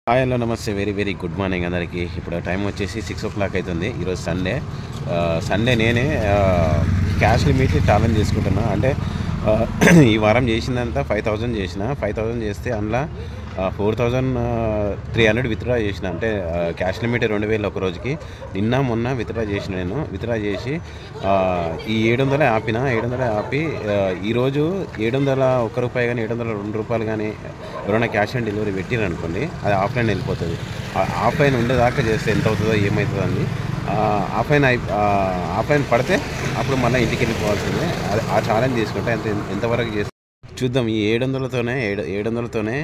Hi hello నమస్తే very very good morning అందరికీ. ఇప్పుడు టైం వచ్చేసి 6 o'clock అవుతుంది. ఈరోజు సండే నేనే క్యాష్ లిమిట్ని ఛాలెంజ్ చేసుకుంటున్నా. అంటే ఈ వారం చేసిందంతా 5,000 చేసిన. 5,000 చేస్తే అందులో 4,300 విత్డ్రా చేసిన. అంటే క్యాష్ లిమిట్ 2,000 ఒక రోజుకి. మొన్న విత్డ్రా చేసిన. నేను విత్డ్రా చేసి ఈ 700 ఆపిన. 700 ఆపి ఈరోజు 701 రూపాయి కానీ 702 రూపాయలు కానీ ఎవరైనా క్యాష్ ఆన్ డెలివరీ పెట్టిరనుకోండి, అది ఆఫ్లైన్ వెళ్ళిపోతుంది. ఆఫ్లైన్ ఉండేదాకా చేస్తే ఎంత అవుతుందో ఏమవుతుందో అని ఆఫ్లైన్ పడితే అప్పుడు మళ్ళీ ఇంటికి వెళ్ళిపోవాల్సిందే. ఆ ఛాలెంజ్ తీసుకుంటే ఎంతవరకు చేస్తే చూద్దాం. ఈ 700తోనే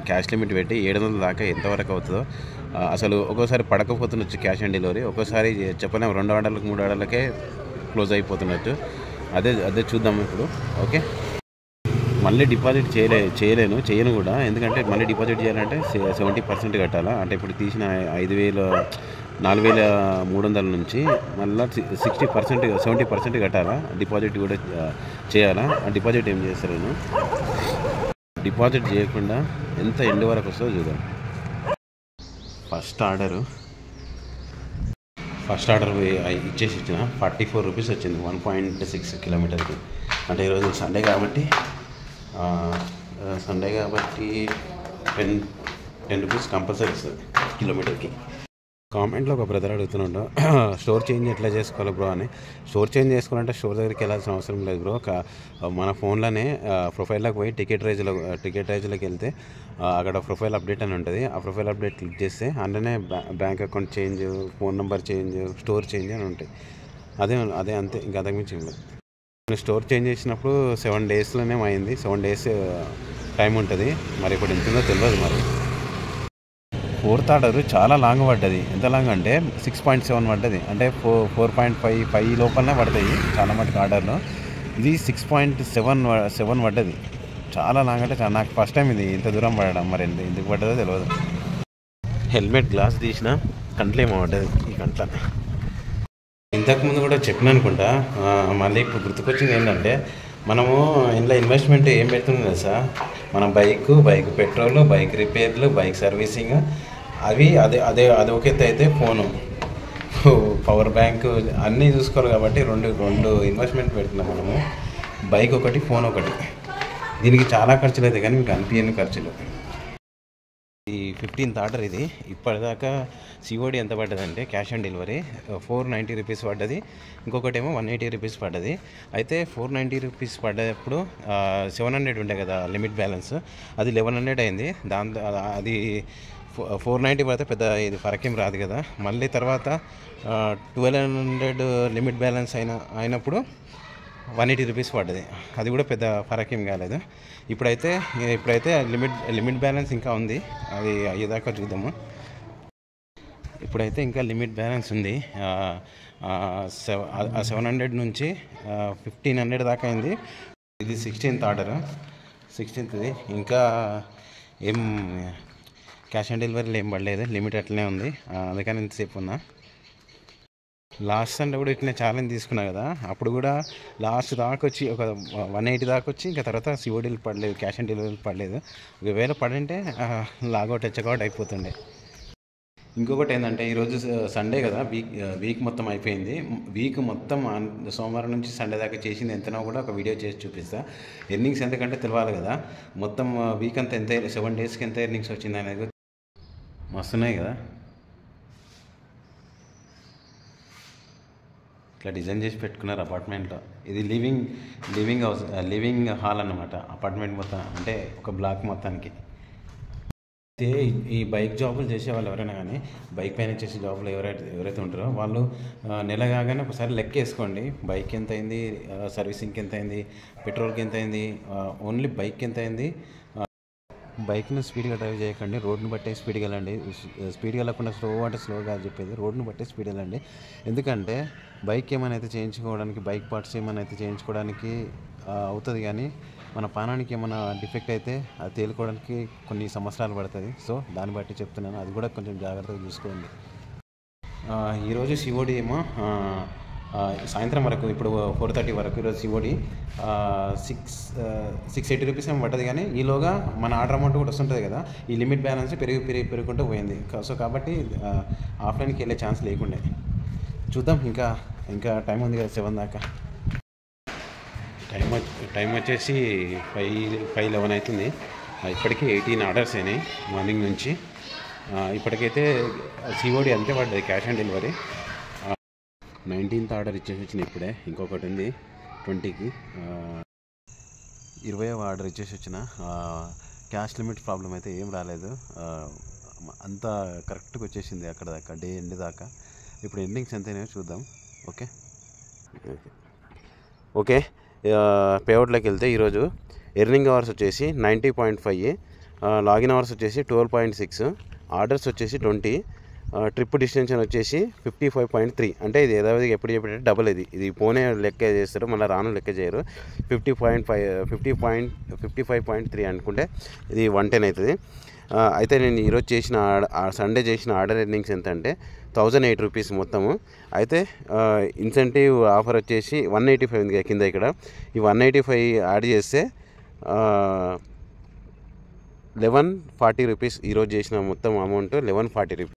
క్యాష్ లిమిట్ పెట్టి 700 దాకా ఎంతవరకు అవుతుందో. అసలు ఒక్కోసారి పడకపోతున్నచ్చు క్యాష్ ఆన్ డెలివరీ, ఒక్కోసారి చెప్పలేము 2 ఆర్డర్లకు 3 ఆర్డర్లకే క్లోజ్ అయిపోతున్నట్టు. అదే చూద్దాం ఇప్పుడు. ఓకే, మళ్ళీ డిపాజిట్ చేయను కూడా. ఎందుకంటే మళ్ళీ డిపాజిట్ చేయాలంటే 70% కట్టాలా. అంటే ఇప్పుడు తీసిన 4,300 నుంచి మళ్ళీ 70% కట్టాలా. డిపాజిట్ కూడా చేయాలా. ఆ డిపాజిట్ ఏం చేస్తారు, నేను డిపాజిట్ చేయకుండా ఎంత ఎండ్ వరకు వస్తుందో చూద్దాం. ఫస్ట్ ఆర్డర్ ఇచ్చేసి ఇచ్చిన 44 రూపీస్ వచ్చింది 1.6 కిలోమీటర్కి. అంటే ఈరోజు సండే కాబట్టి 10 రూపీస్ కంపల్సరీ వస్తుంది కిలోమీటర్కి. కామెంట్లో ఒక బ్రదర్ అడుగుతున్నాడు, స్టోర్ చేంజ్ ఎట్లా చేసుకోవాలి బ్రో అని. స్టోర్ చేంజ్ చేసుకోవాలంటే స్టోర్ దగ్గరికి వెళ్ళాల్సిన అవసరం లేదు బ్రో. మన ఫోన్లోనే ప్రొఫైల్లోకి పోయి టికెట్ రైజ్లోకి వెళ్తే అక్కడ ప్రొఫైల్ అప్డేట్ అని ఉంటుంది. ఆ ప్రొఫైల్ అప్డేట్ క్లిక్ చేస్తే అందులోనే bank account change, phone number change, store change అని ఉంటాయి. అదే అంతే, ఇంకా అంతకుమించి ఏం లేదు. నేను స్టోర్ చేంజ్ చేసినప్పుడు 7 డేస్లోనే అయింది. 7 డేస్ టైం ఉంటుంది. మరి ఇప్పుడు ఎంత ఉందో తెలియదు. మరి 4th ఆర్డర్ చాలా లాంగ్ పడ్డది. ఎంత లాంగ్ అంటే 6.7 పడ్డది. అంటే 4.5 లోపలనే పడతాయి చాలా మటుకు ఆర్డర్లో. ఇది 6.7 పడ్డది. చాలా లాంగ్ అంటే నాకు ఫస్ట్ టైం ఇది ఇంత దూరం పడడం. మరి ఎందుకు పడ్డదో తెలియదు. హెల్మెట్ గ్లాస్ తీసిన కంట్లో ఏమో పడ్డది. ఈ కంట్లో ఇంతకుముందు కూడా చెప్పిన అనుకుంటా. మళ్ళీ ఇప్పుడు గుర్తుకొచ్చింది ఏంటంటే, మనము ఇందులో ఇన్వెస్ట్మెంట్ ఏం పెడుతున్నాం కదా సార్. మన బైక్ పెట్రోల్, బైక్ రిపేర్లు, బైక్ సర్వీసింగ్, అది ఒక ఎత్తు అయితే ఫోను, పవర్ బ్యాంకు అన్నీ చూసుకోవాలి. కాబట్టి రెండు ఇన్వెస్ట్మెంట్ పెడుతున్నాం మనము. బైక్ ఒకటి, ఫోన్ ఒకటి. దీనికి చాలా ఖర్చులు అయితే కానీ మీకు అనిపించని ఖర్చులు. ఈ 15th ఆర్డర్ ఇది. ఇప్పటిదాకా సిఓడి ఎంత పడ్డదంటే క్యాష్ ఆన్ డెలివరీ 490 రూపీస్ పడ్డది. ఇంకొకటేమో 180 రూపీస్ పడ్డది. అయితే 490 రూపీస్ పడ్డప్పుడు 700 ఉండే కదా లిమిట్ బ్యాలెన్స్, అది 1100 అయింది. అది 490 పడితే పెద్ద ఇది ఫరకేం రాదు కదా. మళ్ళీ తర్వాత 1200 లిమిట్ బ్యాలెన్స్ అయినప్పుడు 180 రూపీస్ పడ్డది. అది కూడా పెద్ద ఫరకేం కాలేదు. ఇప్పుడైతే లిమిట్ బ్యాలెన్స్ ఇంకా ఉంది. అది అయ్యేదాకా చూద్దాము. ఇప్పుడైతే ఇంకా లిమిట్ బ్యాలెన్స్ ఉంది. 700 నుంచి 1,500 దాకా అయింది. ఇది 16th ఆర్డర్. 16th ఇంకా ఏం క్యాష్ ఆన్ డెలివరీలు ఏం పడలేదు. లిమిట్ అట్లనే ఉంది. అందుకని ఇంతసేపు ఉన్నా. లాస్ట్ సండే కూడా ఇట్లనే ఛాలెంజ్ తీసుకున్నా కదా. అప్పుడు కూడా లాస్ట్ దాకా వచ్చి ఒక 180 దాకా వచ్చి ఇంకా తర్వాత సిఓడీలు పడలేదు, క్యాష్ ఆన్ డెలివరీలు పడలేదు. ఒకవేళ పడింటే చెక్అవుట్ అయిపోతుండే. ఇంకొకటి ఏంటంటే, ఈరోజు సండే కదా, వీక్ మొత్తం అయిపోయింది. వీక్ మొత్తం సోమవారం నుంచి సండే దాకా చేసింది ఎంతనో కూడా ఒక వీడియో చేసి చూపిస్తా. ఎర్నింగ్స్ ఎంతకంటే తెలియాలి కదా. మొత్తం వీక్ అంతా 7 డేస్కి ఎంత ఎర్నింగ్స్ వచ్చింది అనేది మస్తున్నాయి కదా. ఇట్లా డిజైన్ చేసి పెట్టుకున్నారు అపార్ట్మెంట్లో. ఇది లివింగ్ హాల్ అన్నమాట అపార్ట్మెంట్ మొత్తం. అంటే ఒక బ్లాక్ మొత్తానికి. అయితే ఈ బైక్ జాబులు చేసే వాళ్ళు ఎవరైనా కానీ, బైక్ పైన చేసే జాబులు ఎవరైతే ఉంటారో వాళ్ళు నెల కాగానే ఒకసారి లెక్క వేసుకోండి. బైక్ ఎంత అయింది, సర్వీసింగ్కి ఎంత అయింది, పెట్రోల్కి ఎంత అయింది, ఓన్లీ బైక్కి ఎంత అయింది. బైక్ను స్పీడ్గా డ్రైవ్ చేయకండి, రోడ్ని బట్టే స్పీడ్గా వెళ్ళండి. స్పీడ్గా వెళ్ళకుండా స్లోగా చెప్పేది, రోడ్ని బట్టే స్పీడ్ వెళ్ళండి. ఎందుకంటే బైక్ ఏమైనా అయితే చేయించుకోవడానికి, బైక్ పార్ట్స్ ఏమైనా అయితే చేయించుకోవడానికి అవుతుంది. కానీ మన పానానికి ఏమైనా డిఫెక్ట్ అయితే అది తేలుకోవడానికి కొన్ని సంవత్సరాలు పడుతుంది. సో దాన్ని బట్టి చెప్తున్నాను. అది కూడా కొంచెం జాగ్రత్తగా చూసుకోండి. ఈరోజు సిఓడి ఏమో సాయంత్రం వరకు ఇప్పుడు 4:30 వరకు ఈరోజు సిఓడి 680 రూపీస్ ఏమో పట్టదు, కానీ ఈలోగా మన ఆర్డర్ అమౌంట్ కూడా వస్తుంటుంది కదా, ఈ లిమిట్ బ్యాలెన్స్ పెరుగుకుంటూ పోయింది. సో కాబట్టి ఆఫ్లైన్కి వెళ్ళే ఛాన్స్ లేకుండే. చూద్దాం, ఇంకా టైం ఉంది కదా 7 దాకా. టైం వచ్చేసి 5:11 అవుతుంది. ఇప్పటికీ 18 ఆర్డర్స్ అయినాయి మార్నింగ్ నుంచి. ఇప్పటికైతే సిఓడి అంతే పడ్డది, cash on delivery. 19th order ఇచ్చేసి వచ్చిన ఇప్పుడే. ఇంకొకటి ఉంది 20కి. 20వ ఆర్డర్ ఇచ్చేసి వచ్చిన. క్యాష్ లిమిట్ ప్రాబ్లం అయితే ఏం రాలేదు, అంతా కరెక్ట్గా వచ్చేసింది అక్కడ దాకా, డే ఎండ్ దాకా. ఇప్పుడు ఎండింగ్స్ ఎంతైనా చూద్దాం. ఓకే పేఅవుట్లోకి వెళ్తే ఈరోజు ఎర్నింగ్ అవర్స్ వచ్చేసి 90.5, లాగిన్ అవర్స్ వచ్చేసి 12.6, ఆర్డర్స్ వచ్చేసి 20, ట్రిప్ డిస్టెన్షన్ వచ్చేసి 55.3. అంటే ఇది ఏதாவது ఎప్పుడు చెప్పేటట్టు డబుల్. ఇది పోనే లెక్క చేస్తారు, మళ్ళీ రాను లెక్క చేయరు. 55.3 అనుకుంటే ఇది 110 అవుతుంది. అయితే నేను ఈరోజు చేసిన సండే చేసిన ఆర్డర్ ఎర్నింగ్స్ ఎంత అంటే 1008 రూపీస్ మొత్తము. అయితే ఇన్సెంటివ్ ఆఫర్ వచ్చేసి 185 ఉంది కింద ఇక్కడ. ఈ 185 యాడ్ చేస్తే 1140 రూపీస్. ఈరోజు చేసిన మొత్తం అమౌంట్ 1140 రూపీస్.